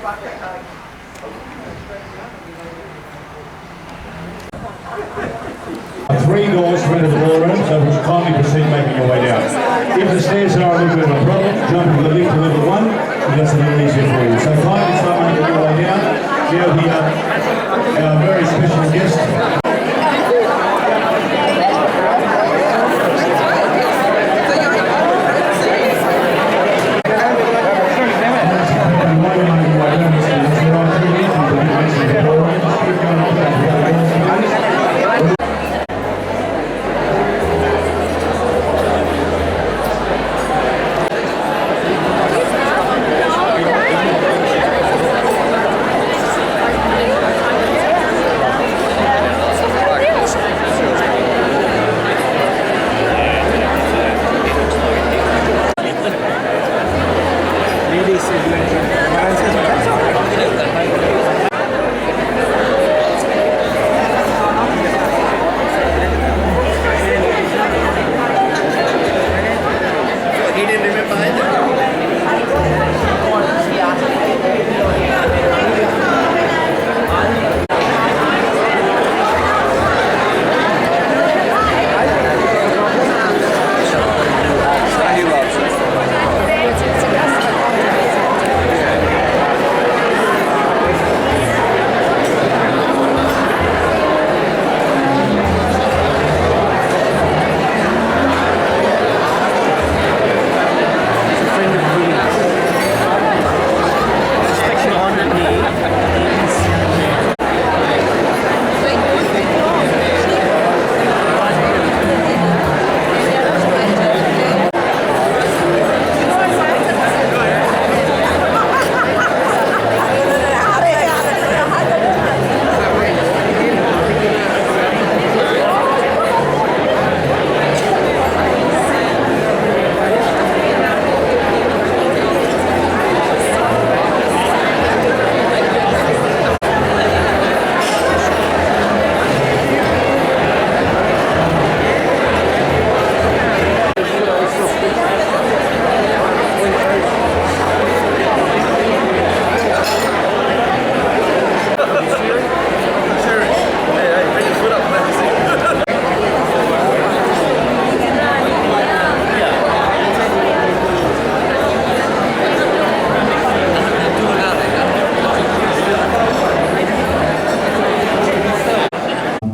Three doors to enter the ballroom, so please kindly proceed making your way down. If the stairs are a little bit of a problem, jump into the lift to level 1, and that's a little easier for you. So kindly start making your way down. Now our very special guest.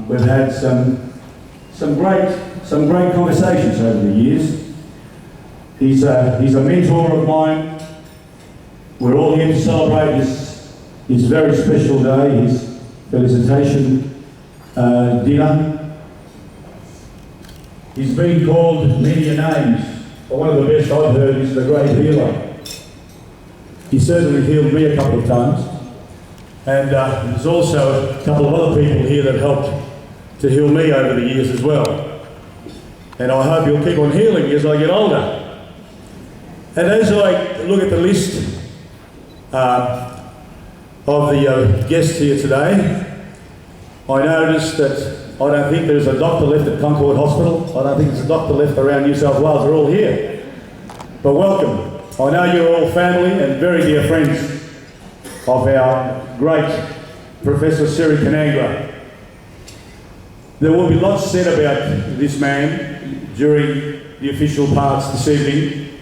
We've had some great conversations over the years. He's a mentor of mine. We're all here to celebrate his very special day, his Felicitation dinner. He's been called many names, but one of the best I've heard is the great healer. He certainly healed me a couple of times, and there's also a couple of other people here that helped to heal me over the years as well. And I hope you'll keep on healing me as I get older. And as I look at the list of the guests here today, I noticed that I don't think there's a doctor left at Concord Hospital. I don't think there's a doctor left around New South Wales. They're all here. But welcome. I know you're all family and very dear friends of our great Professor Siri Kannangara. There will be lots said about this man during the official parts this evening,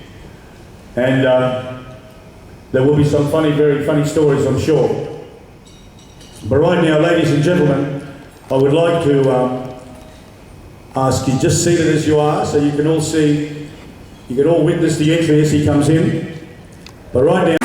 and there will be some very funny stories, I'm sure. But right now, ladies and gentlemen, I would like to ask you, just seated as you are, so you can all see, you can all witness the entry as he comes in. But right now,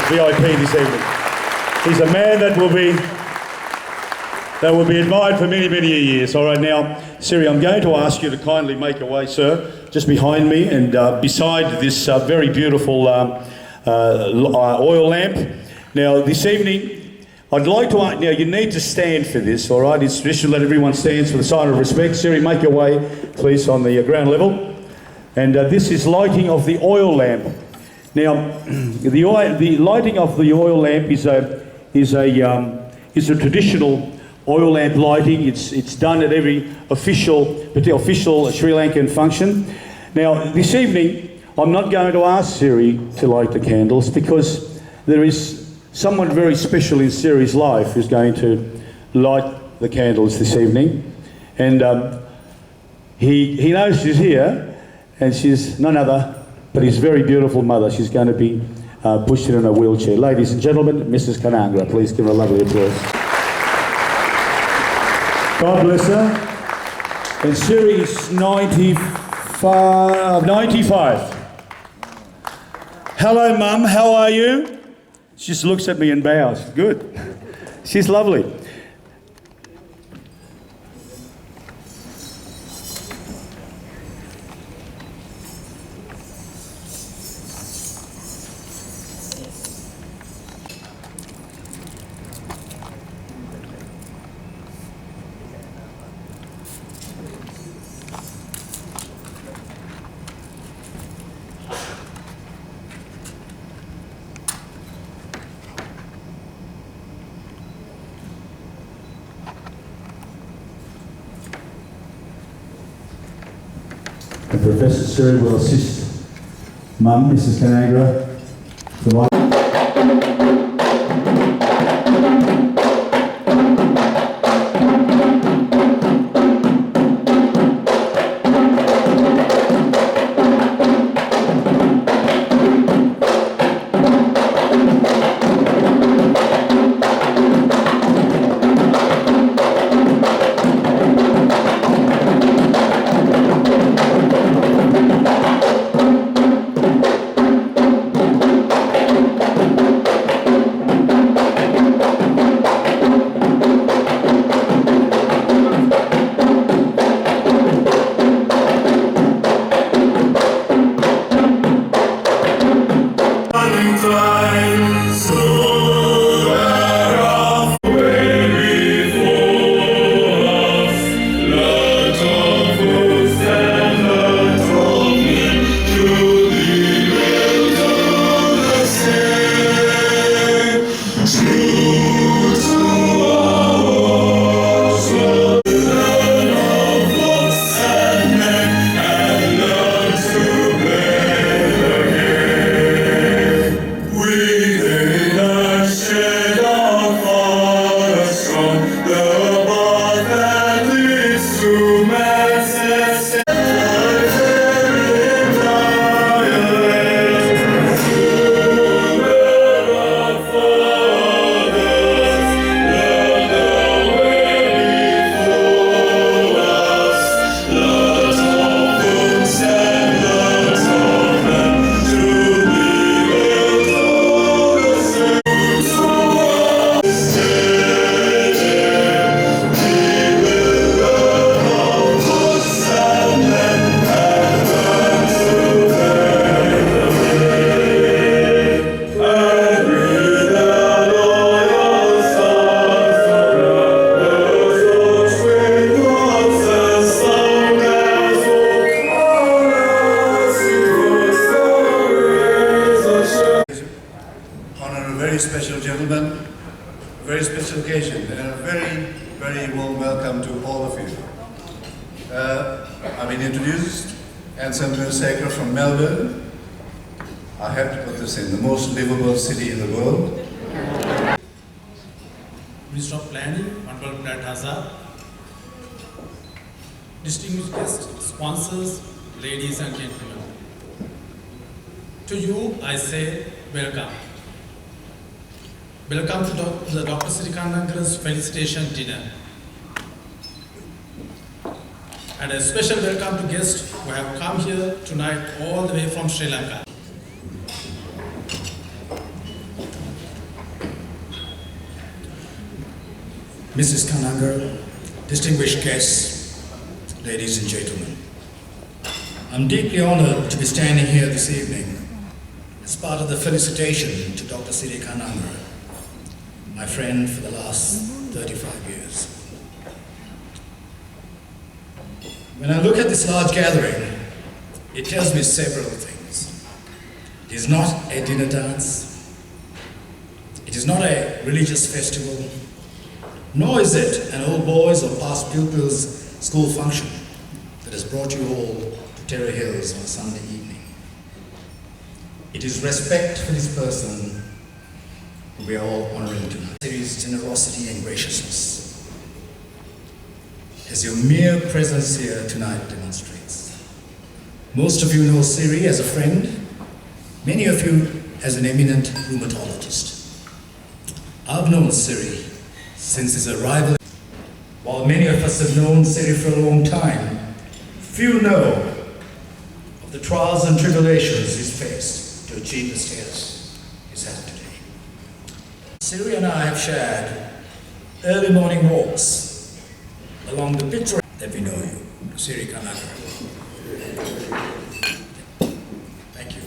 VIP this evening. He's a man that will be admired for many, many years. All right, now, Siri, I'm going to ask you to kindly make your way, sir, just behind me and beside this very beautiful oil lamp. Now, this evening, I'd like to, now you need to stand for this, all right? It's traditional that everyone stands for the sign of respect. Siri, make your way, please, on the ground level. And this is lighting of the oil lamp. Now, the lighting of the oil lamp is a traditional oil lamp lighting. It's done at every official Sri Lankan function. Now, this evening, I'm not going to ask Siri to light the candles because there is someone very special in Siri's life who's going to light the candles this evening. And he knows she's here, and she's none other but his very beautiful mother. She's going to be pushed in a wheelchair. Ladies and gentlemen, Mrs. Kannangara, please give her a lovely applause. God bless her. And Siri is 95. Hello, Mum, how are you? She just looks at me and bows. Good. She's lovely. And Professor Siri will assist Mum, Mrs. Kannangara, to light. Special gentlemen, a very special occasion, and a very, very warm welcome to all of you. I've been introduced, and Wanigasekera from Melbourne. I have to put this in, the most livable city in the world. Minister of Planning, Honorable Brad Hazard, distinguished guests, sponsors, ladies and gentlemen. To you, I say welcome. Welcome to the Dr. Siri Kannangara's Felicitation dinner. And a special welcome to guests who have come here tonight all the way from Sri Lanka. Mrs. Kannangara, distinguished guests, ladies and gentlemen. I'm deeply honored to be standing here this evening as part of the felicitation to Dr. Siri Kannangara, my friend for the last 35 years. When I look at this large gathering, it tells me several things. It is not a dinner dance. It is not a religious festival. Nor is it an old boys or past pupils school function that has brought you all to Terrey Hills on a Sunday evening. It is respect for this person who we are all honoring tonight. Siri's generosity and graciousness, as your mere presence here tonight demonstrates. Most of you know Siri as a friend, many of you as an eminent rheumatologist. I've known Siri since his arrival. While many of us have known Siri for a long time, few know of the trials and tribulations he's faced to achieve the status he's at today. Siri and I have shared early morning walks along the picture that we know you, Siri Kannangara. Thank you.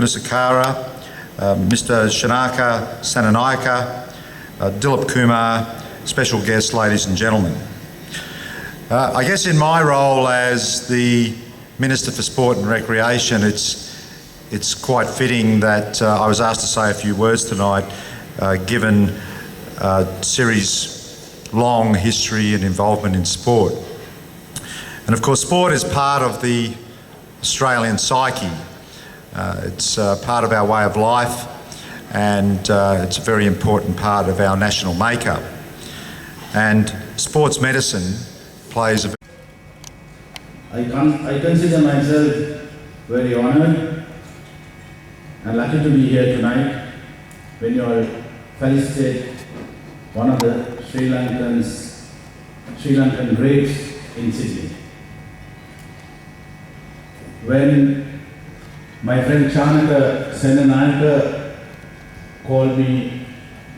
Wanigasekera, Mr. Shanaka Sananayaka, Dilip Kumar, special guests, ladies and gentlemen. I guess in my role as the Minister for Sport and Recreation, it's quite fitting that I was asked to say a few words tonight, given Siri's long history and involvement in sport. And of course, sport is part of the Australian psyche. It's part of our way of life, and it's a very important part of our national makeup. And sports medicine plays a... I consider myself very honoured and lucky to be here tonight when you all felicitate one of the Sri Lankan greats in Sydney. When my friend Chanaka Senanayaka called me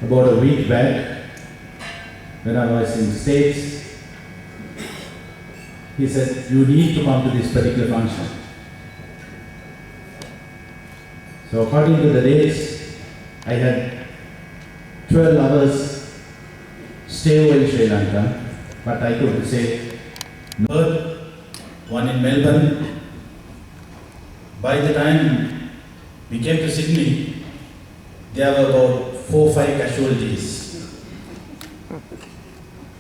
about a week back when I was in the States, he said, you need to come to this particular function. So according to the dates, I had 12 hours stay over in Sri Lanka, but I could say no. One in Melbourne. By the time we came to Sydney, there were about 4 or 5 casualties.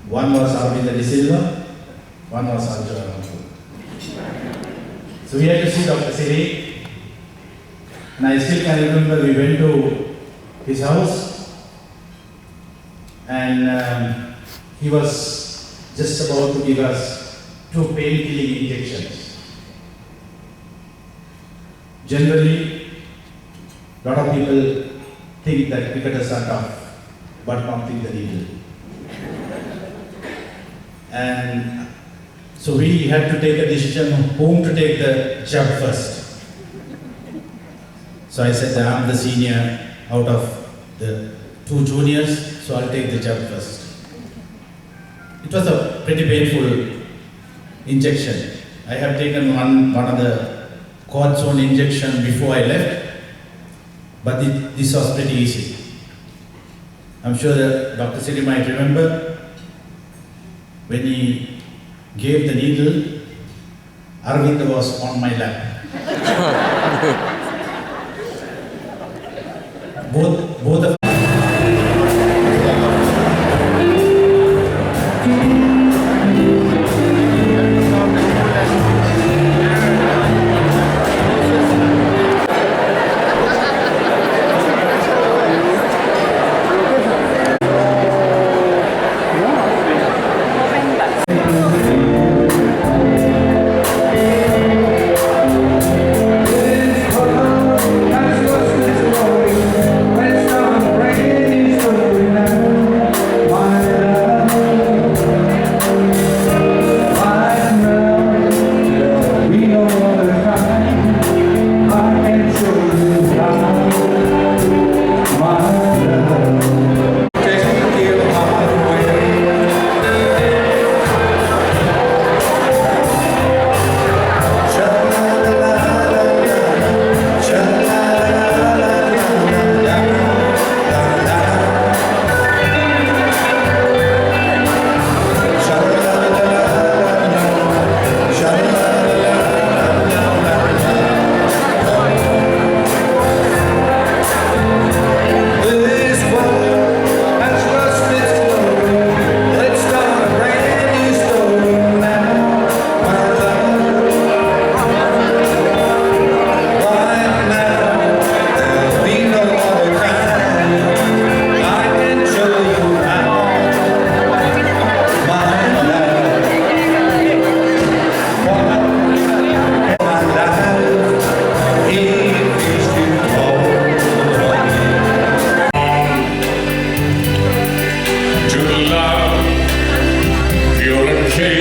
One was Arvind De Silva, one was Arjuna. So we had to see Dr. Siri, and I still can remember we went to his house, and he was just about to give us 2 pain-killing injections. Generally, a lot of people think that cricketers are tough, but not think the needle. And so we had to take a decision whom to take the jab first. So I said, I'm the senior out of the 2 juniors, so I'll take the jab first. It was a pretty painful injection. I have taken one of the cortisone injection before I left, but this was pretty easy. I'm sure that Dr. Siri might remember when he gave the needle, Arvind was on my lap. both of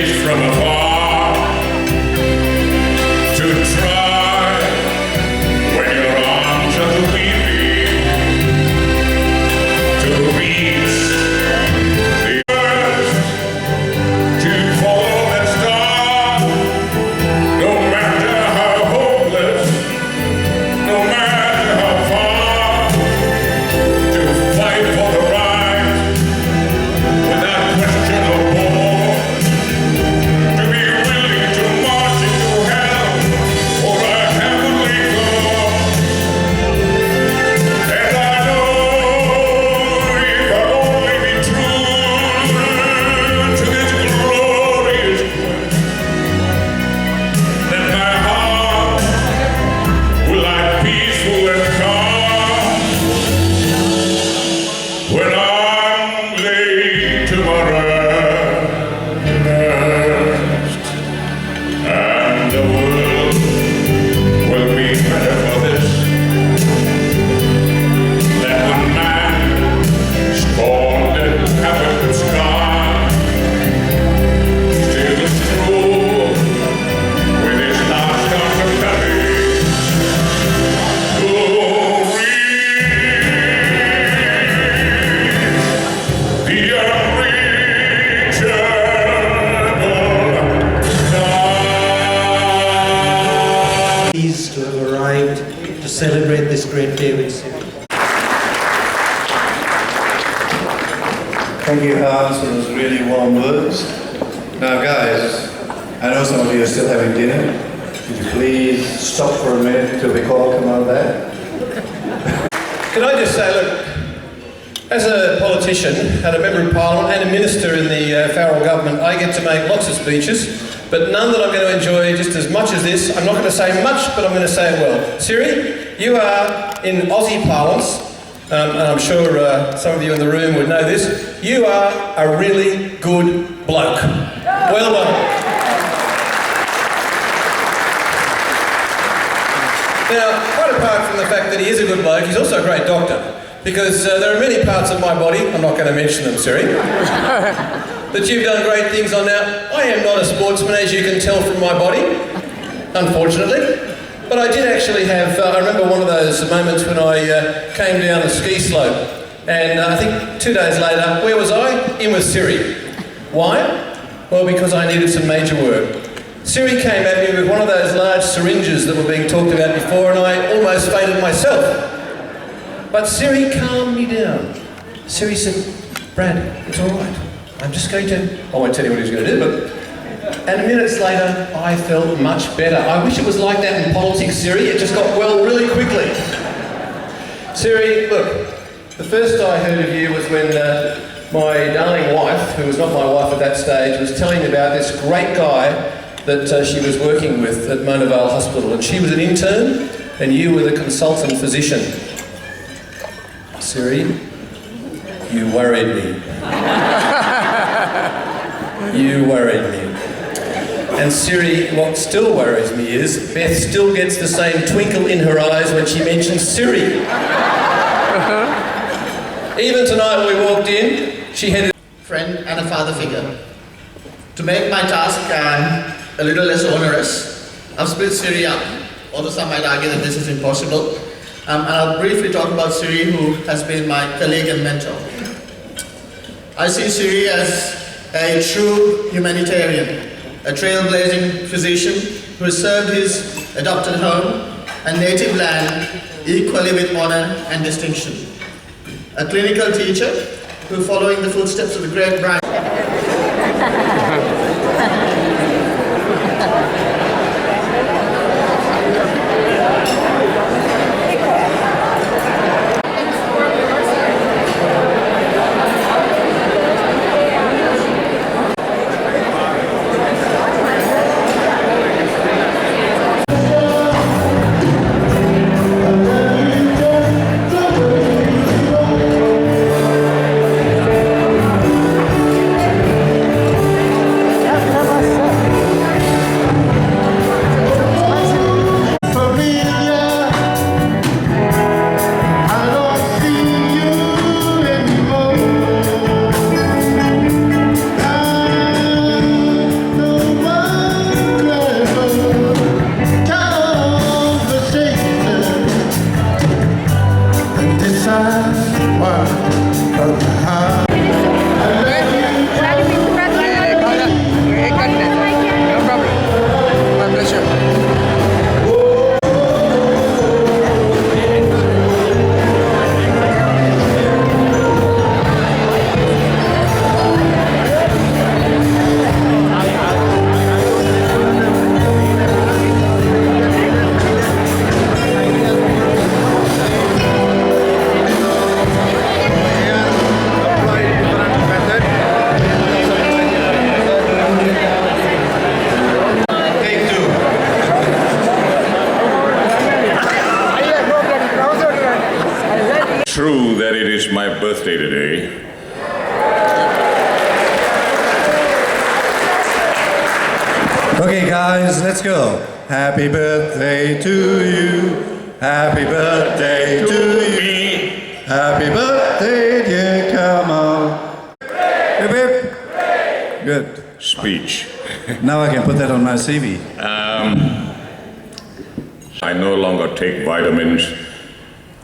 gaze from afar to try when your arms are too weary to reach the earth, to follow that star, no matter how hopeless, no matter how far, to fight for the right without question or war, to be willing to march into hell for a heavenly cause. And I know if I only be true to this glorious quest, then my heart will lie peaceful and calm when I'm laid to my rest, and the world will be better for this, that when man scorned and covered with scars still is true with his last ounce of courage to reach the unreachable star. Pleased to have arrived to celebrate this great day with Siri. Thank you, Hans, for those really warm words. Now, guys, I know some of you are still having dinner. Could you please stop for a minute till the call come out there? Can I just say, look, as a politician and a member of Parliament and a minister in the federal government, I get to make lots of speeches, but none that I'm going to enjoy just as much as this. I'm not going to say much, but I'm going to say it well. Siri, you are, in Aussie parlance, and I'm sure some of you in the room would know this, you are a really good bloke. Well done. Now, quite apart from the fact that he is a good bloke, he's also a great doctor. Because there are many parts of my body, I'm not going to mention them, Siri, that you've done great things on. Now, I am not a sportsman, as you can tell from my body, unfortunately. But I did actually have, I remember one of those moments when I came down a ski slope. And I think 2 days later, where was I? In with Siri. Why? Well, because I needed some major work. Siri came at me with one of those large syringes that were being talked about before, and I almost fainted myself. But Siri calmed me down. Siri said, Brad, it's all right. I'm just going to, I won't tell you what he's going to do, but, and minutes later, I felt much better. I wish it was like that in politics, Siri. It just got well really quickly. Siri, look, the first I heard of you was when my darling wife, who was not my wife at that stage, was telling me about this great guy that she was working with at Mona Vale Hospital. And she was an intern, and you were the consultant physician. Siri, you worried me. You worried me. And Siri, what still worries me is Beth still gets the same twinkle in her eyes when she mentions Siri. Even tonight when we walked in, she had a friend and a father figure. To make my task a little less onerous, I've split Siri up, although some might argue that this is impossible. And I'll briefly talk about Siri, who has been my colleague and mentor. I see Siri as a true humanitarian, a trailblazing physician who has served his adopted home and native land equally with honor and distinction. A clinical teacher who, following the footsteps of the great Brian, birthday today. Okay, guys, let's go. Happy birthday to you. Happy birthday to Me. Happy birthday, dear Kamal. Hip hip. Good. Speech. Now I can put that on my CV. I no longer take vitamins.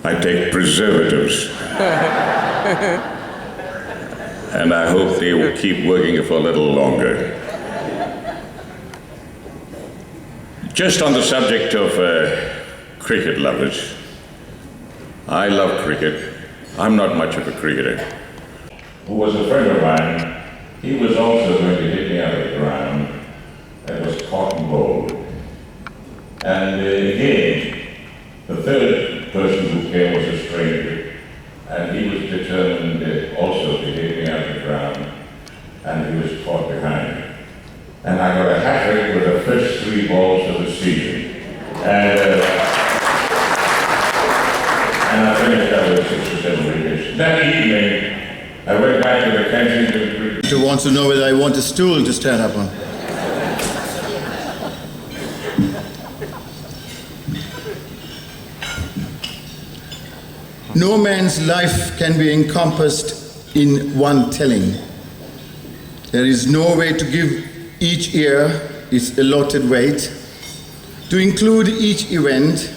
I take preservatives. And I hope they will keep working for a little longer. Just on the subject of cricket lovers, I love cricket. I'm not much of a cricketer. Who was a friend of mine, he was also going to hit me out of the ground. That was cotton ball. And again, the third person who came was a stranger, and he was determined also to hit me out of the ground, and he was caught behind. And I got a hat-trick with the first 3 balls of the season. And I finished out with 6 or 7 wickets. That evening, I went back to the Kensington. Who wants to know whether I want a stool to stand up on? No man's life can be encompassed in one telling. There is no way to give each year its allotted weight, to include each event,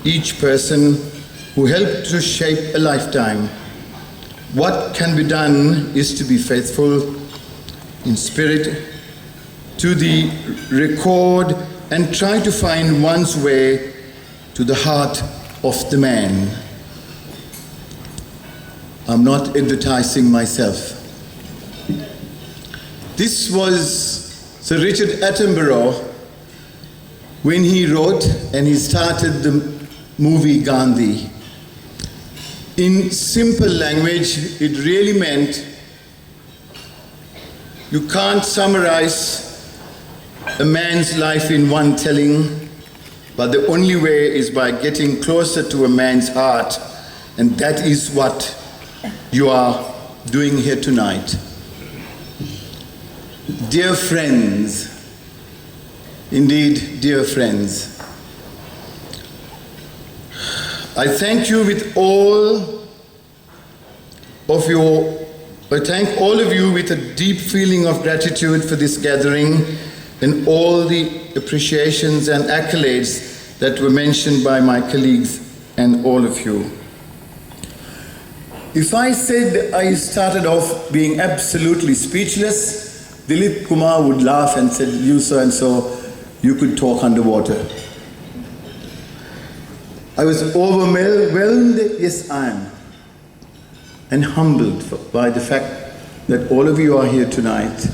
each person who helped to shape a lifetime. What can be done is to be faithful in spirit to the record and try to find one's way to the heart of the man. I'm not advertising myself. This was Sir Richard Attenborough when he wrote and he started the movie Gandhi. In simple language, it really meant you can't summarize a man's life in one telling, but the only way is by getting closer to a man's heart, and that is what you are doing here tonight. Dear friends, indeed, dear friends, I thank you with all of you. I thank all of you with a deep feeling of gratitude for this gathering and all the appreciations and accolades that were mentioned by my colleagues and all of you. If I said I started off being absolutely speechless, Dilip Kumar would laugh and said, you so and so, you could talk underwater. I was overwhelmed, yes I am, and humbled by the fact that all of you are here tonight.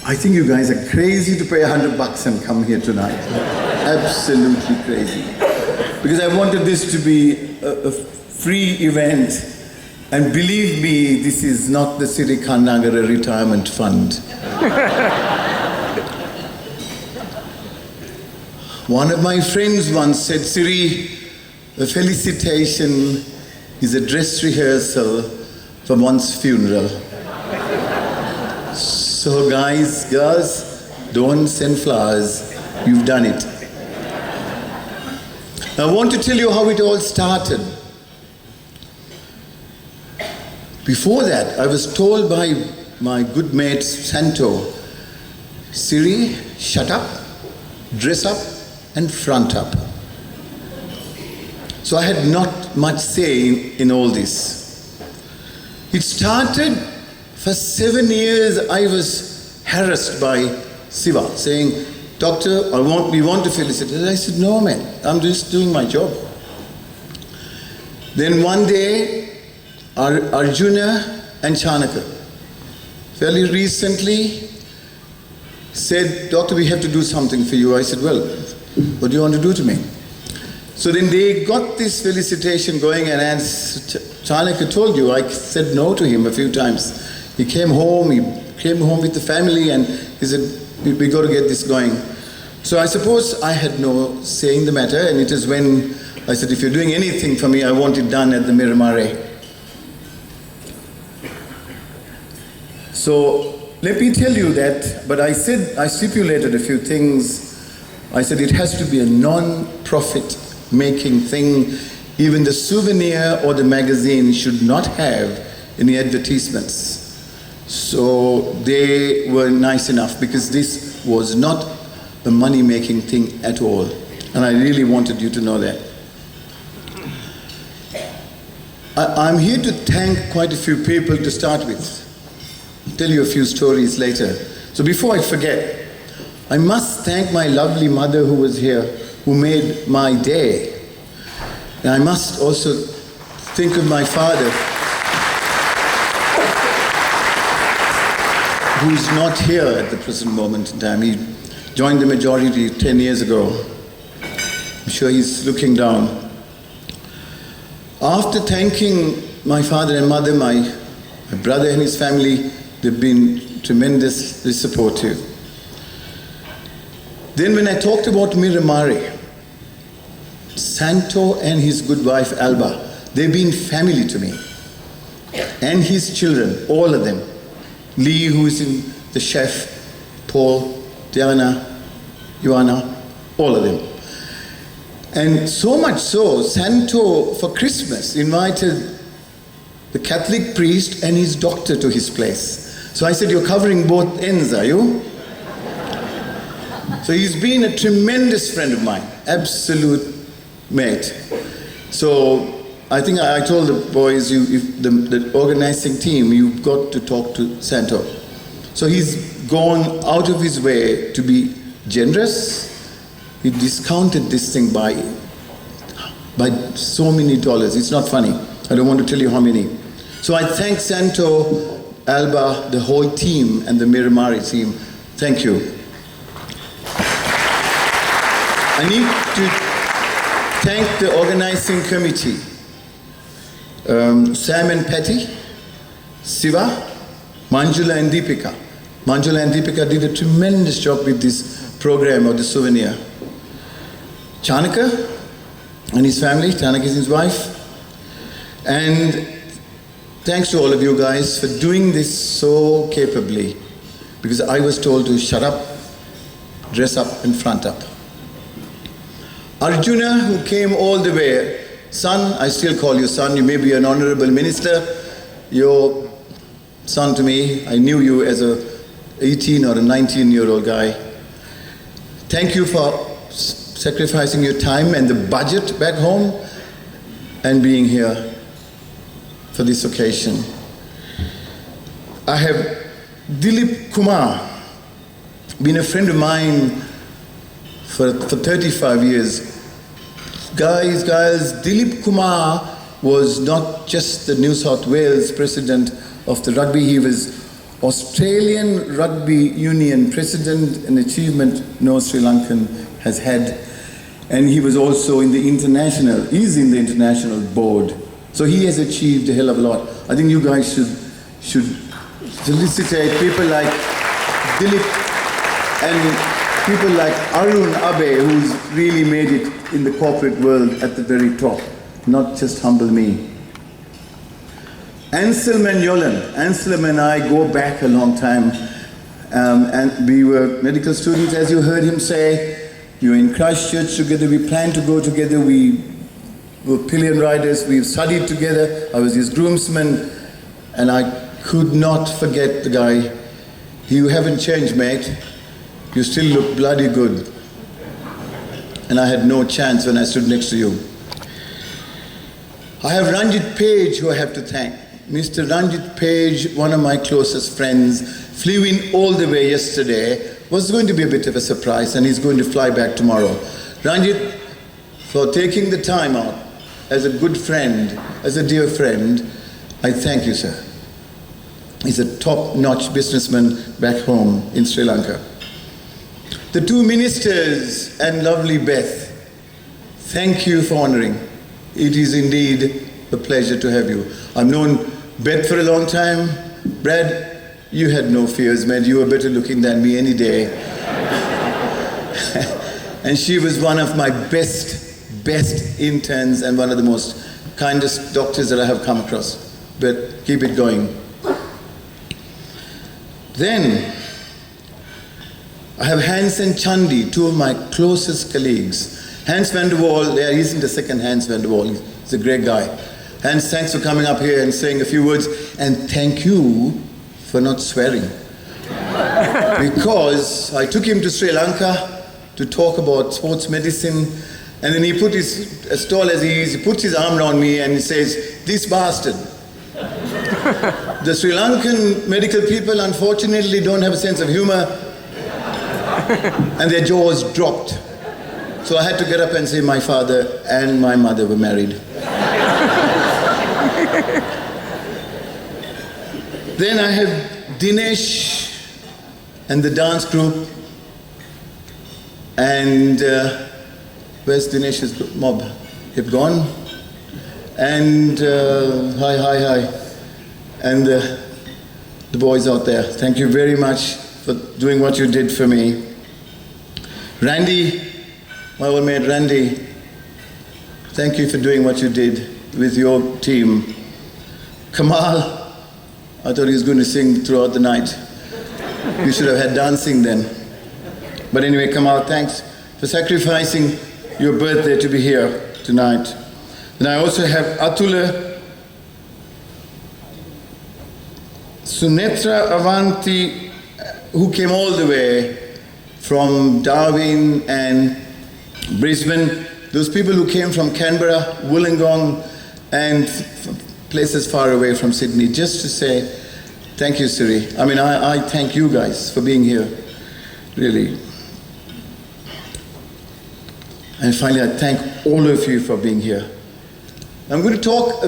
I think you guys are crazy to pay $100 and come here tonight. Absolutely crazy. Because I wanted this to be a free event. And believe me, this is not the Siri Kannangara retirement fund. One of my friends once said, Siri, a felicitation is a dress rehearsal for one's funeral. So guys, girls, don't send flowers. You've done it. I want to tell you how it all started. Before that, I was told by my good mate Santo, Siri, shut up, dress up, and front up. So I had not much say in all this. It started, for 7 years I was harassed by Siva, saying, Doctor, we want to felicitate. I said, no man, I'm just doing my job. Then one day, Arjuna and Chanaka, fairly recently, said, Doctor, we have to do something for you. I said, well, what do you want to do to me? So then they got this felicitation going, and as Chanaka told you, I said no to him a few times. He came home with the family, and he said, we got to get this going. So I suppose I had no say in the matter, and it is when I said, if you're doing anything for me, I want it done at the Miramare. So let me tell you that, but I stipulated a few things. I said it has to be a non-profit making thing. Even the souvenir or the magazine should not have any advertisements. So they were nice enough, because this was not a money-making thing at all. And I really wanted you to know that. I'm here to thank quite a few people to start with. I'll tell you a few stories later. So before I forget, I must thank my lovely mother who was here, who made my day. And I must also think of my father, who's not here at the present moment in time. He joined the majority 10 years ago. I'm sure he's looking down. After thanking my father and mother, my brother and his family, they've been tremendously supportive. Then when I talked about Miramare, Santo and his good wife Alba, they've been family to me. And his children, all of them. Lee, who is in the chef, Paul, Diana, Joanna, all of them. And so much so, Santo for Christmas invited the Catholic priest and his doctor to his place. So I said, you're covering both ends, are you? So he's been a tremendous friend of mine, absolute mate. So I think I told the boys, the organizing team, you've got to talk to Santo. So he's gone out of his way to be generous. He discounted this thing by so many dollars. It's not funny. I don't want to tell you how many. So I thank Santo, Alba, the whole team, and the Miramare team. Thank you. I need to thank the organizing committee. Sam and Patty, Siva, Manjula and Deepika. Manjula and Deepika did a tremendous job with this program of the souvenir. Chanaka and his family, Chanaka is his wife. And thanks to all of you guys for doing this so capably, because I was told to shut up, dress up and front up. Arjuna, who came all the way, son, I still call you son, you may be an honorable minister, you're son to me. I knew you as a 18 or a 19-year-old guy. Thank you for sacrificing your time and the budget back home and being here for this occasion. I have Dilip Kumar, been a friend of mine for 35 years. Guys, Dilip Kumar was not just the New South Wales president of the rugby, he was Australian Rugby Union president, an achievement no Sri Lankan has had. And he was also in the international, he's in the international board. So he has achieved a hell of a lot. I think you guys should felicitate people like Dilip and people like Arun Abe, who's really made it in the corporate world at the very top, not just humble me. Anselm and Yolan. Anselm and I go back a long time, and we were medical students, as you heard him say. We were in Christchurch together, we planned to go together, we were pillion riders, we studied together, I was his groomsman, and I could not forget the guy. You haven't changed, mate. You still look bloody good. And I had no chance when I stood next to you. I have Ranjit Page, who I have to thank. Mr. Ranjit Page, one of my closest friends, flew in all the way yesterday. Was going to be a bit of a surprise, and he's going to fly back tomorrow. Ranjit, for taking the time out, as a good friend, as a dear friend, I thank you, sir. He's a top-notch businessman back home in Sri Lanka. The two ministers and lovely Beth, thank you for honoring. It is indeed a pleasure to have you. I've known Beth for a long time. Brad, you had no fears, man. You were better looking than me any day. And she was one of my best best interns and one of the most kindest doctors that I have come across. But keep it going. Then, I have Hans and Chandi, two of my closest colleagues. Hans van der Waal, there isn't a second Hans van der Waal, he's a great guy. Hans, thanks for coming up here and saying a few words, and thank you for not swearing. Because I took him to Sri Lanka to talk about sports medicine, and then he put his, as tall as he is, he puts his arm around me and he says, "This bastard." The Sri Lankan medical people unfortunately don't have a sense of humor, and their jaws dropped. So I had to get up and say my father and my mother were married. Then I have Dinesh and the dance group, and where's Dinesh's mob? They've gone. And hi. And the boys out there, thank you very much for doing what you did for me. Randy, my old mate Randy, thank you for doing what you did with your team. Kamal, I thought he was going to sing throughout the night. You should have had dancing then. But anyway, Kamal, thanks for sacrificing your birthday to be here tonight. And I also have Atula, Sunetra Avanti, who came all the way from Darwin and Brisbane. Those people who came from Canberra, Wollongong, and places far away from Sydney, just to say thank you, Siri. I mean, I thank you guys for being here, really. And finally, I thank all of you for being here. I'm going to talk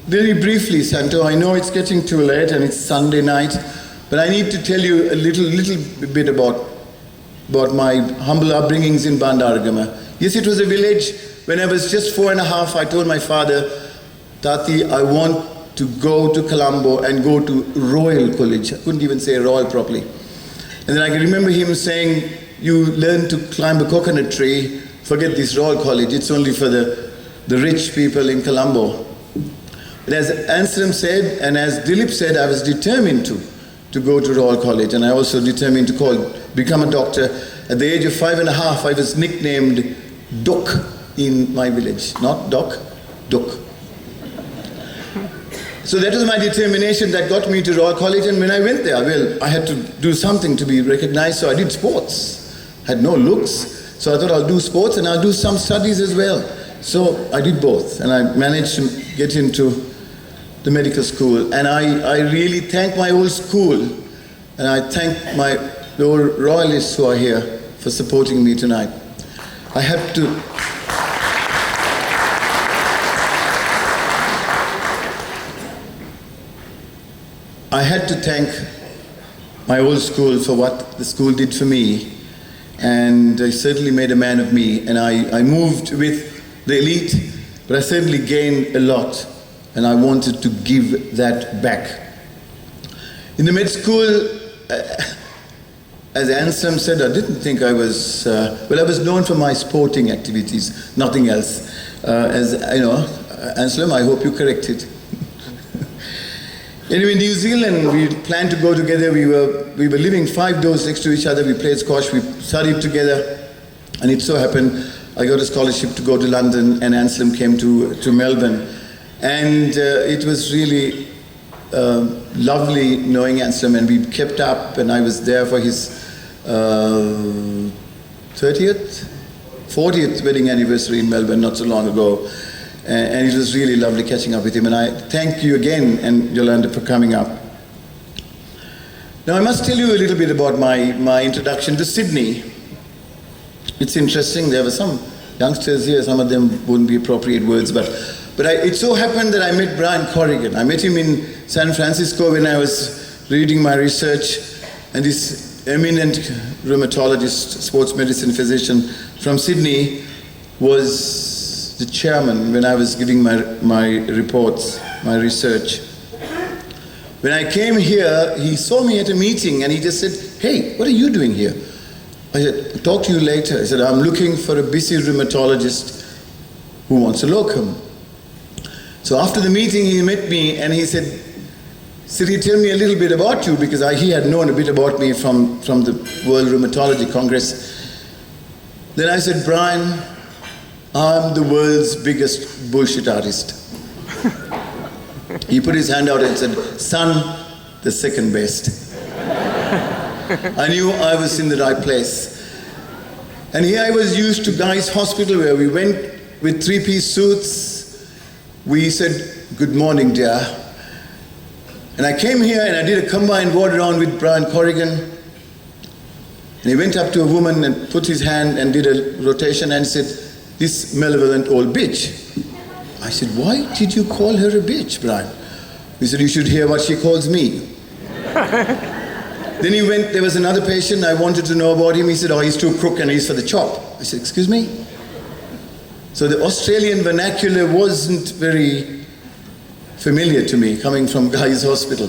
very briefly, Santo. I know it's getting too late and it's Sunday night, but I need to tell you a little bit about my humble upbringings in Bandaragama. Yes, it was a village. When I was just 4.5, I told my father, Tati, I want to go to Colombo and go to Royal College. I couldn't even say Royal properly. And then I can remember him saying, you learn to climb a coconut tree, forget this Royal College, it's only for the rich people in Colombo. But as Anselm said, and as Dilip said, I was determined to go to Royal College, and I also determined to become a doctor. At the age of 5.5, I was nicknamed Doc in my village. Not Doc, Doc. So that was my determination that got me to Royal College, and when I went there, well, I had to do something to be recognized, so I did sports. I had no looks, so I thought I'll do sports and I'll do some studies as well. So I did both, and I managed to get into the medical school. And I really thank my old school, and I thank the old royalists who are here for supporting me tonight. I have to thank my old school for what the school did for me, and they certainly made a man of me. And I moved with the elite, but I certainly gained a lot, and I wanted to give that back. In the med school, as Anselm said, I didn't think I was, I was known for my sporting activities, nothing else. As you know, Anselm, I hope you correct it. Anyway, in New Zealand, we planned to go together. We were living 5 doors next to each other. We played squash, we studied together, and it so happened I got a scholarship to go to London, and Anselm came to Melbourne. And it was really lovely knowing Anselm, and we kept up, and I was there for his 40th wedding anniversary in Melbourne not so long ago. And it was really lovely catching up with him. And I thank you again, and Yolanda, for coming up. Now I must tell you a little bit about my introduction to Sydney. It's interesting, there were some youngsters here, some of them wouldn't be appropriate words, but it so happened that I met Brian Corrigan. I met him in San Francisco when I was reading my research, and this eminent rheumatologist, sports medicine physician from Sydney was the chairman when I was giving my reports, my research. When I came here, he saw me at a meeting and he just said, "Hey, what are you doing here?" I said, "Talk to you later." I said, "I'm looking for a busy rheumatologist who wants a locum. So after the meeting, he met me and he said, Siri, tell me a little bit about you, because he had known a bit about me from the World Rheumatology Congress. Then I said, Brian, I'm the world's biggest bullshit artist. He put his hand out and said, son, the second best. I knew I was in the right place. And here I was used to Guy's Hospital, where we went with three-piece suits. We said, good morning, dear. And I came here and I did a combined ward round with Brian Corrigan. And he went up to a woman and put his hand and did a rotation and said, this malevolent old bitch. I said, why did you call her a bitch, Brian? He said, you should hear what she calls me. Then he went, there was another patient, I wanted to know about him. He said, oh, he's too crook and he's for the chop. I said, excuse me? So the Australian vernacular wasn't very familiar to me, coming from Guy's Hospital.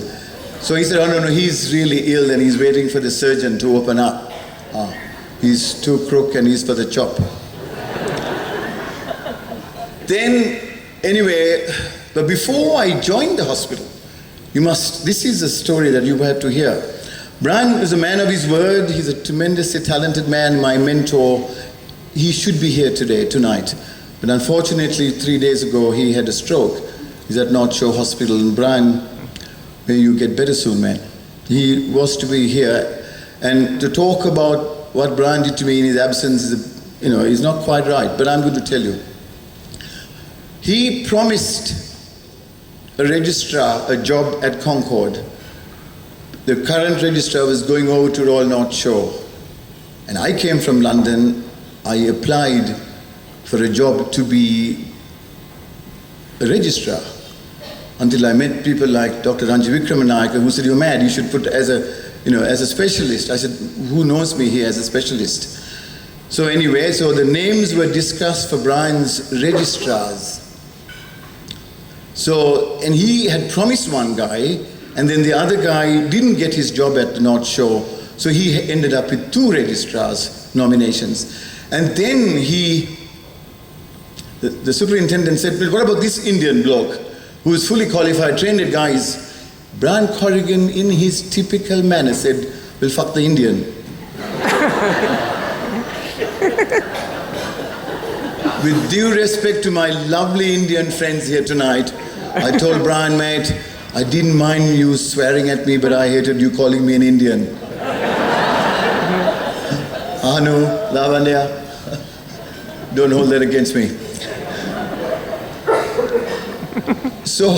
So he said, oh, no, he's really ill and he's waiting for the surgeon to open up. He's too crook and he's for the chop. Then, anyway, but before I joined the hospital, this is a story that you have to hear. Brian is a man of his word. He's a tremendously talented man, my mentor. He should be here tonight. But unfortunately, 3 days ago, he had a stroke. He's at North Shore Hospital. And Brian, may you get better soon, man. He was to be here. And to talk about what Brian did to me in his absence is not quite right. But I'm going to tell you. He promised a registrar a job at Concord. The current registrar was going over to Royal North Shore. And I came from London. I applied for a job to be a registrar until I met people like Dr. Wanigasekera, who said, you're mad, you should put as a specialist. I said, who knows me here as a specialist? So anyway, so the names were discussed for Brian's registrars. So, and he had promised one guy, and then the other guy didn't get his job at the North Shore, so he ended up with 2 registrars nominations. And then the superintendent said, well, what about this Indian bloke who is fully qualified, trained at Guy's? Brian Corrigan, in his typical manner, said, well, fuck the Indian. With due respect to my lovely Indian friends here tonight, I told Brian, mate, I didn't mind you swearing at me, but I hated you calling me an Indian. Anu, Lavanya, don't hold that against me. So,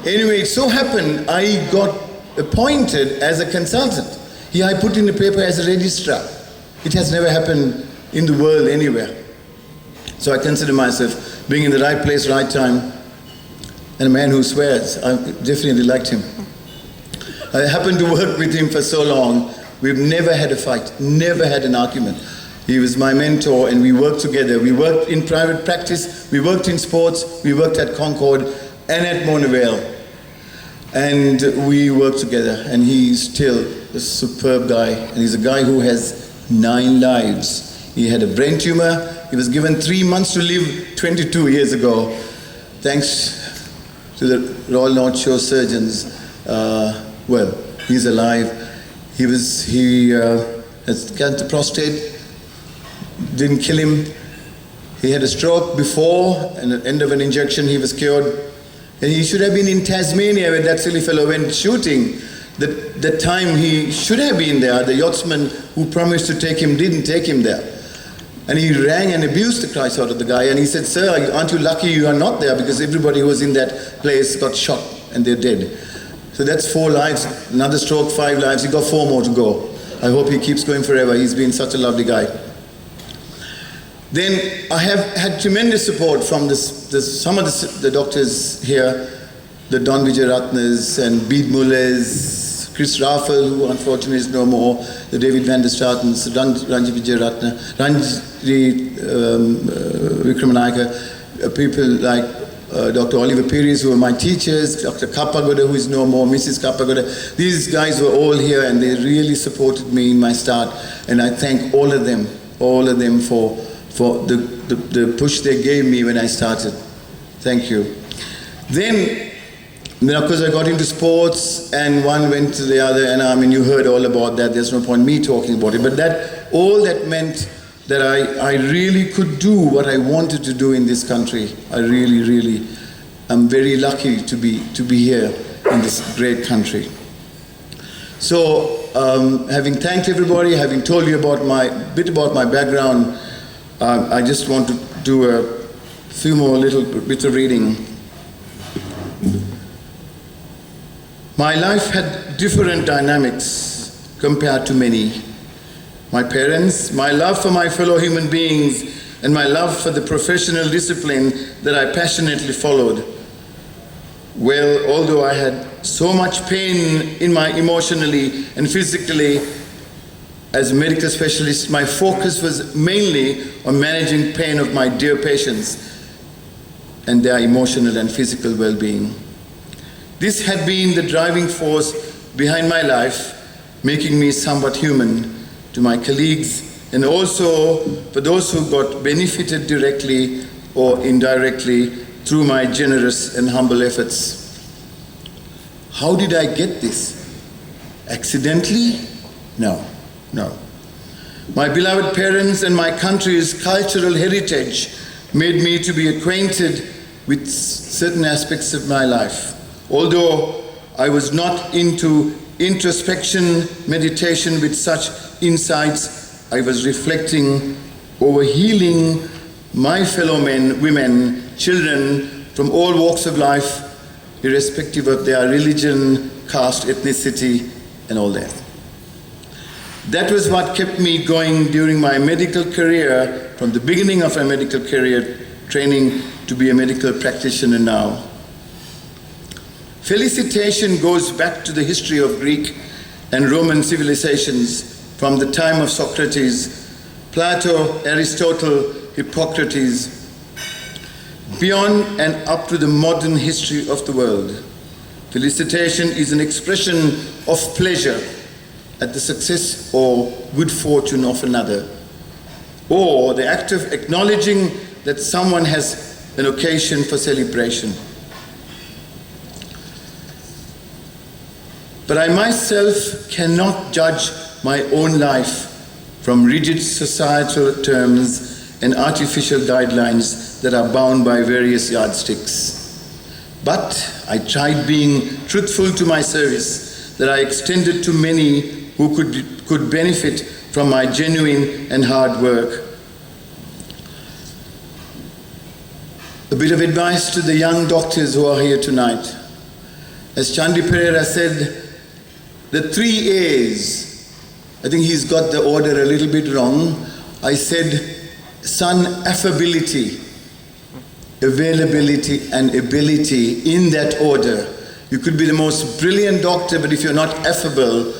anyway, it so happened I got appointed as a consultant. Here I put in the paper as a registrar. It has never happened in the world anywhere. So I consider myself being in the right place, right time, and a man who swears. I definitely liked him. I happened to work with him for so long. We've never had a fight, never had an argument. He was my mentor and we worked together. We worked in private practice, we worked in sports, we worked at Concord and at Mona Vale. And we worked together, and he's still a superb guy. And he's a guy who has 9 lives. He had a brain tumor. He was given 3 months to live 22 years ago. Thanks to the Royal North Shore surgeons. Well, he's alive. He has cancer prostate. Didn't kill him. He had a stroke before, and at the end of an injection he was cured. And he should have been in Tasmania where that silly fellow went shooting. The time he should have been there, the yachtsman who promised to take him didn't take him there. And he rang and abused the Christ out of the guy. And he said, sir, aren't you lucky you are not there, because everybody who was in that place got shot and they're dead. So that's 4 lives. Another stroke, 5 lives. He got 4 more to go. I hope he keeps going forever. He's been such a lovely guy. Then I have had tremendous support from some of the doctors here, the Don Vijayaratnas and Beed Mullers, Chris Raffel, who unfortunately is no more, the David Van der Stratens, Ranji Vijayaratna, Ranji Vikramanayaka, people like Dr. Oliver Pires, who were my teachers, Dr. Kappagoda, who is no more, Mrs. Kappagoda. These guys were all here and they really supported me in my start, and I thank all of them for the push they gave me when I started. Thank you. Then of course I got into sports, and one went to the other, and I mean, you heard all about that. There's no point me talking about it, but all that meant that I really could do what I wanted to do in this country. I really am very lucky to be here in this great country. So, having thanked everybody, having told you about my background, I just want to do a few more little bits of reading. My life had different dynamics compared to many. My parents, my love for my fellow human beings, and my love for the professional discipline that I passionately followed. Well, although I had so much pain in my emotionally and physically, as a medical specialist, my focus was mainly on managing pain of my dear patients and their emotional and physical well-being. This had been the driving force behind my life, making me somewhat human to my colleagues, and also for those who got benefited directly or indirectly through my generous and humble efforts. How did I get this? Accidentally? No. My beloved parents and my country's cultural heritage made me to be acquainted with certain aspects of my life. Although I was not into introspection, meditation with such insights, I was reflecting over healing my fellow men, women, children from all walks of life, irrespective of their religion, caste, ethnicity, and all that. That was what kept me going during my medical career, from the beginning of my medical career, training to be a medical practitioner now. Felicitation goes back to the history of Greek and Roman civilizations, from the time of Socrates, Plato, Aristotle, Hippocrates, beyond and up to the modern history of the world. Felicitation is an expression of pleasure at the success or good fortune of another, or the act of acknowledging that someone has an occasion for celebration. But I myself cannot judge my own life from rigid societal terms and artificial guidelines that are bound by various yardsticks. But I tried being truthful to my service that I extended to many who could benefit from my genuine and hard work. A bit of advice to the young doctors who are here tonight. As Chandi Pereira said, the 3 A's, I think he's got the order a little bit wrong. I said, son, affability, availability, and ability in that order. You could be the most brilliant doctor, but if you're not affable,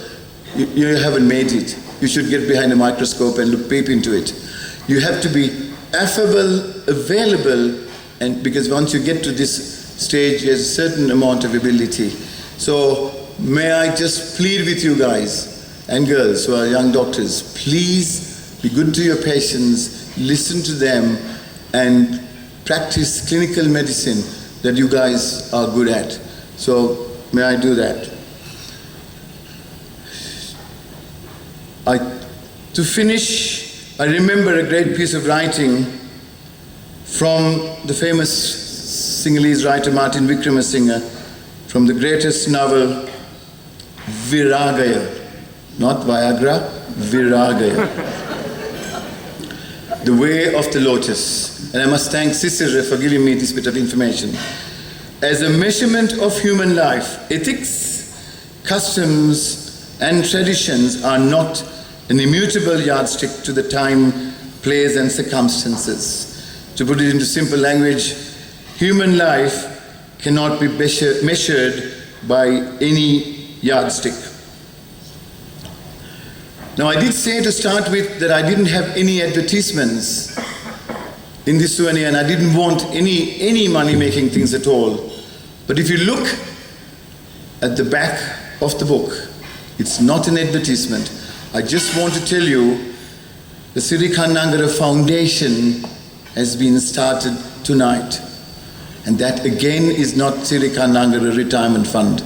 you haven't made it. You should get behind a microscope and peep into it. You have to be affable, available, and because once you get to this stage, there's a certain amount of ability. So may I just plead with you guys and girls who are young doctors, please be good to your patients, listen to them, and practice clinical medicine that you guys are good at. So may I do that? To finish, I remember a great piece of writing from the famous Sinhalese writer Martin Wickramasinghe, from the greatest novel Viragaya, not Viagra, Viragaya, The Way of the Lotus. And I must thank Cicero for giving me this bit of information. As a measurement of human life, ethics, customs, and traditions are not an immutable yardstick to the time, place, and circumstances. To put it into simple language, human life cannot be measured by any yardstick. Now, I did say to start with that I didn't have any advertisements in this souvenir, and I didn't want any money-making things at all. But if you look at the back of the book, it's not an advertisement. I just want to tell you, the Siri Kannangara Foundation has been started tonight. And that again is not Siri Kannangara Retirement Fund.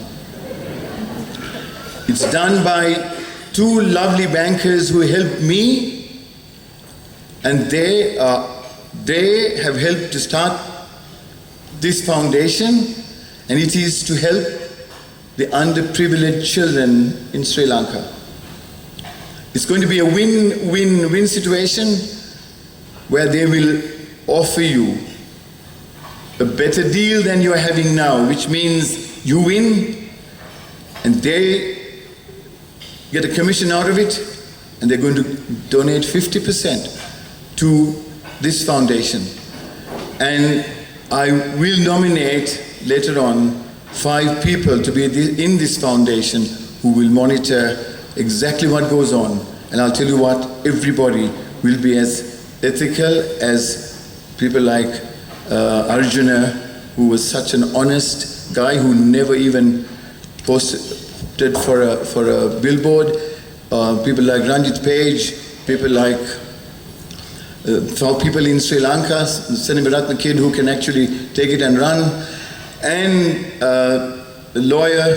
It's done by two lovely bankers who helped me, and they have helped to start this foundation, and it is to help the underprivileged children in Sri Lanka. It's going to be a win-win situation where they will offer you a better deal than you are having now, which means you win and they get a commission out of it, and they're going to donate 50% to this foundation. And I will nominate later on 5 people to be in this foundation who will monitor exactly what goes on. And I'll tell you what, everybody will be as ethical as people like Arjuna, who was such an honest guy who never even posted for a billboard. People like Ranjit Page, people like for people in Sri Lanka, Senimaratna kid who can actually take it and run, and the lawyer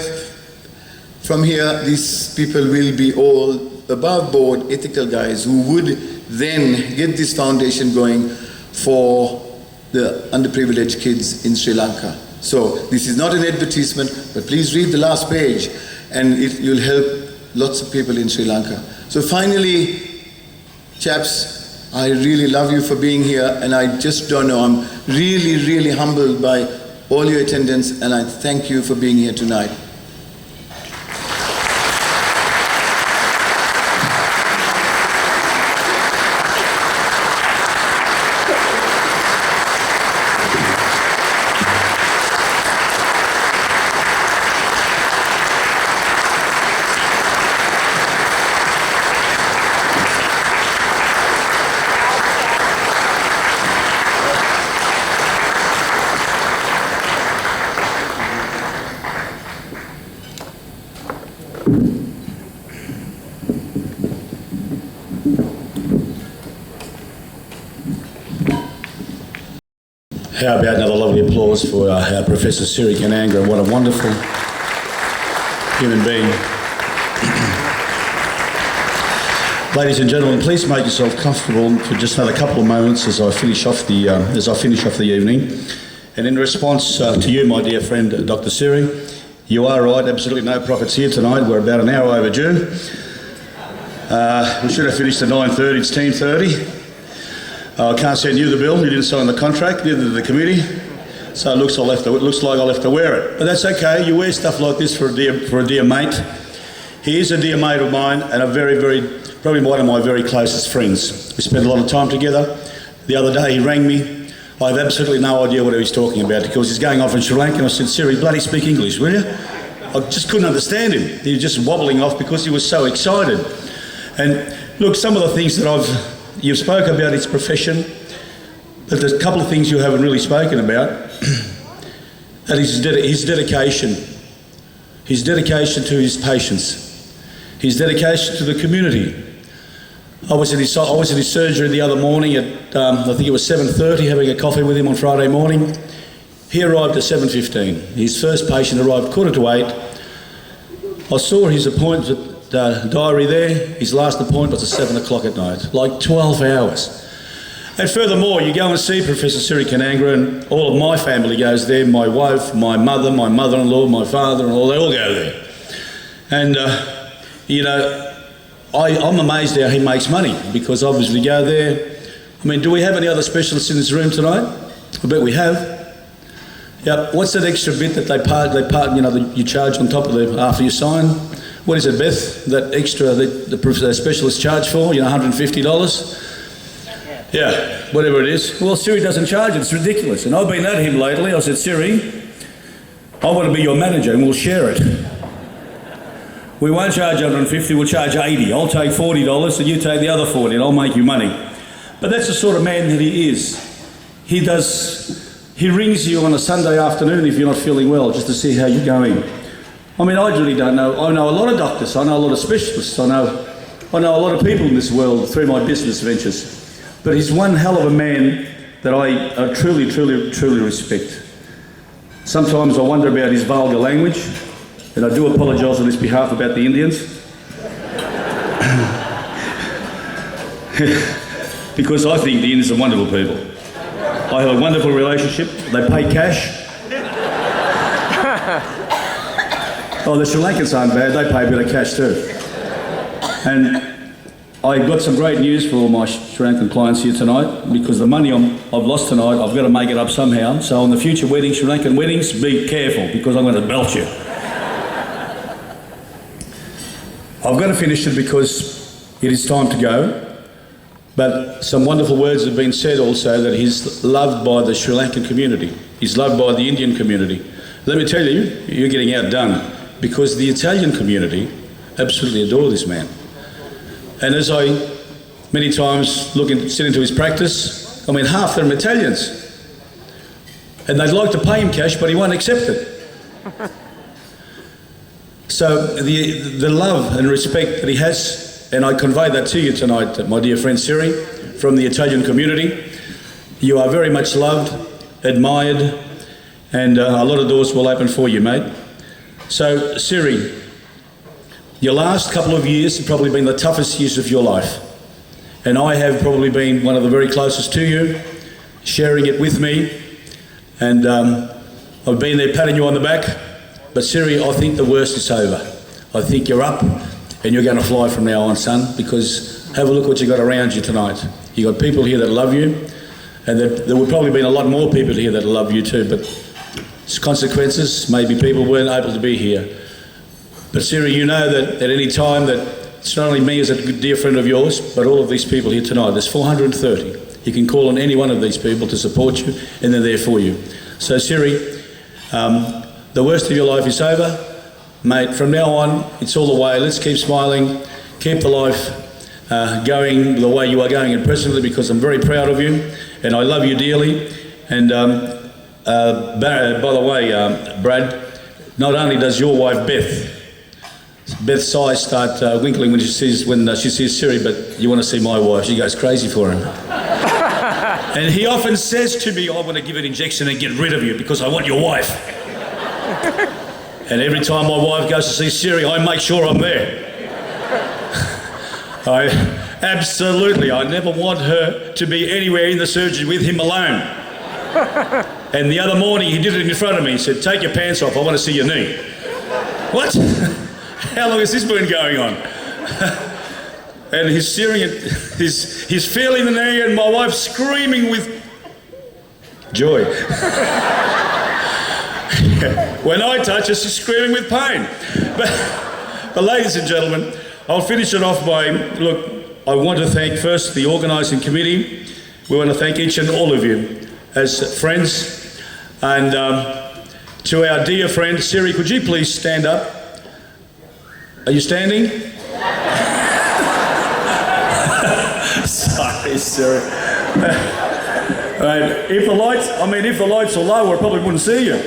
from here. These people will be all above board ethical guys who would then get this foundation going for the underprivileged kids in Sri Lanka. So this is not an advertisement, but please read the last page and you'll help lots of people in Sri Lanka. So finally, chaps, I really love you for being here, and I just don't know, I'm really, really humbled by all your attendance, and I thank you for being here tonight. How about another lovely applause for our Professor Siri Kannangara. What a wonderful human being. Ladies and gentlemen, please make yourself comfortable for just another couple of moments as I finish off the evening. And in response to you, my dear friend, Dr. Siri, you are right, absolutely no profits here tonight. We're about an hour overdue. We should have finished at 9:30, it's 10:30. I can't send you the bill, you didn't sign the contract, neither did the committee, so it looks like I'll have to wear it. But that's okay, you wear stuff like this for a dear mate. He is a dear mate of mine and probably one of my very closest friends. We spent a lot of time together. The other day he rang me. I have absolutely no idea what he was talking about because he's going off in Sri Lanka, and I said, Siri, bloody speak English, will you? I just couldn't understand him. He was just wobbling off because he was so excited. And look, some of the things that you've spoken about his profession, but there's a couple of things you haven't really spoken about. And his dedication. His dedication to his patients. His dedication to the community. I was in his surgery the other morning at, I think it was 7:30, having a coffee with him on Friday morning. He arrived at 7:15. His first patient arrived 7:45. I saw his appointment diary there. His last appointment was at 7 o'clock at night, like 12 hours. And furthermore, you go and see Professor Siri Kannangara, and all of my family goes there, my wife, my mother, my mother-in-law, my father-in-law, they all go there. And, you know, I'm amazed how he makes money, because obviously go there. I mean, do we have any other specialists in this room tonight? I bet we have. Yep. What's that extra bit that they you charge on top of after you sign? What is it, Beth? That extra the specialist charge for? $150? Yeah, whatever it is. Well, Siri doesn't charge it. It's ridiculous. And I've been at him lately. I said, Siri, I want to be your manager and we'll share it. We won't charge $150, we'll charge $80. I'll take $40 and you take the other $40 and I'll make you money. But that's the sort of man that he is. He rings you on a Sunday afternoon if you're not feeling well, just to see how you're going. I mean, I really don't know. I know a lot of doctors, I know a lot of specialists, I know a lot of people in this world through my business ventures. But he's one hell of a man that I truly, truly, truly respect. Sometimes I wonder about his vulgar language, and I do apologise on his behalf about the Indians. Because I think the Indians are wonderful people. I have a wonderful relationship. They pay cash. Oh, the Sri Lankans aren't bad. They pay a bit of cash too. And I've got some great news for all my Sri Lankan clients here tonight, because the money I've lost tonight, I've got to make it up somehow. So on the future weddings, Sri Lankan weddings, be careful, because I'm going to belt you. I've got to finish it because it is time to go. But some wonderful words have been said also, that he's loved by the Sri Lankan community. He's loved by the Indian community. Let me tell you, you're getting outdone, because the Italian community absolutely adore this man. And as I many times sit into his practice, I mean, half them are Italians. And they'd like to pay him cash, but he won't accept it. So the love and respect that he has, and I convey that to you tonight, my dear friend Siri, from the Italian community. You are very much loved, admired, and a lot of doors will open for you, mate. So, Siri, your last couple of years have probably been the toughest years of your life. And I have probably been one of the very closest to you, sharing it with me. And I've been there patting you on the back. But Siri, I think the worst is over. I think you're up and you're going to fly from now on, son, because have a look what you got around you tonight. You got people here that love you, and there would probably been a lot more people here that love you too, but consequences, maybe people weren't able to be here. But Siri, you know that at any time that it's not only me as a good dear friend of yours, but all of these people here tonight, there's 430. You can call on any one of these people to support you, and they're there for you. So Siri, the worst of your life is over. Mate, from now on, it's all the way. Let's keep smiling, keep the life going the way you are going it presently, because I'm very proud of you, and I love you dearly. And by the way, Brad, not only does your wife Beth's eyes start winkling when she sees Siri, but you want to see my wife. She goes crazy for him. And he often says to me, I want to give an injection and get rid of you because I want your wife. And every time my wife goes to see Siri, I make sure I'm there. I never want her to be anywhere in the surgery with him alone. And the other morning he did it in front of me. He said, take your pants off, I want to see your knee. What? How long has this been going on? And he's searing it, he's feeling the knee, and my wife's screaming with joy. When I touch her, she's screaming with pain. But ladies and gentlemen, I'll finish it off by, look, I want to thank first the organising committee. We want to thank each and all of you as friends. And to our dear friend, Siri, could you please stand up? Are you standing? Sorry, Siri. If the lights are low, I probably wouldn't see you.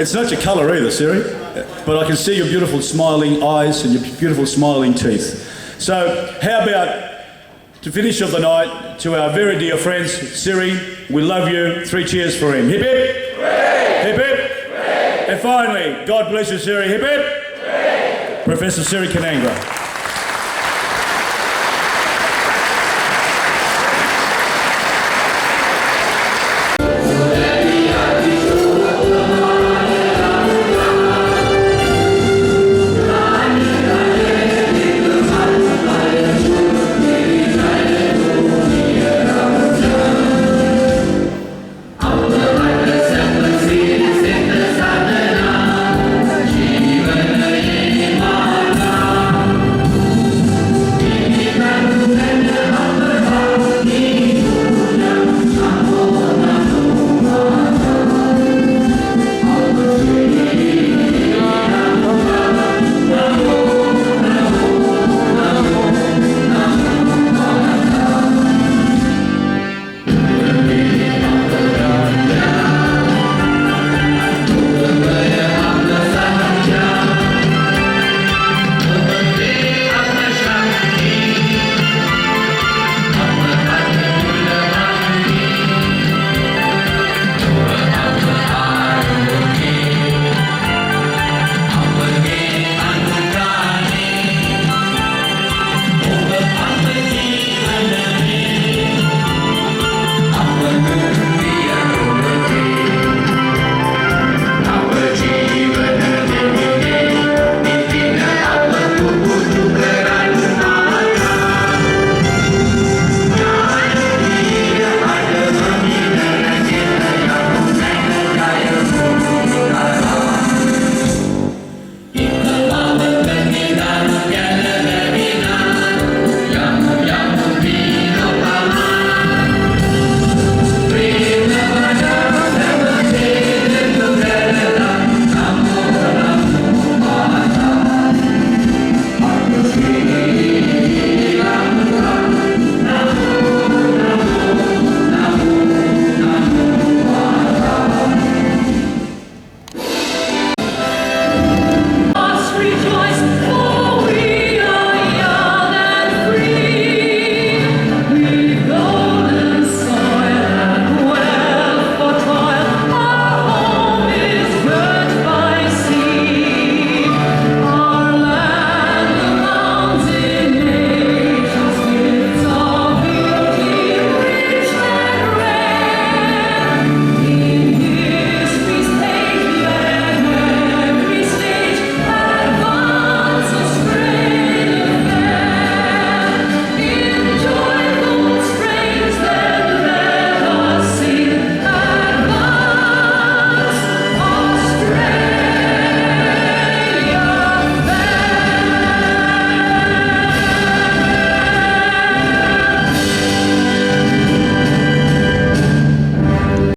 It's not your colour either, Siri, but I can see your beautiful smiling eyes and your beautiful smiling teeth. So how about, to finish off the night, to our very dear friends, Siri, we love you. 3 cheers for him. Hip hip. Hooray! Hip hip. Hooray! And finally, God bless you, Siri. Hip hip. Hooray! Professor Siri Kannangara.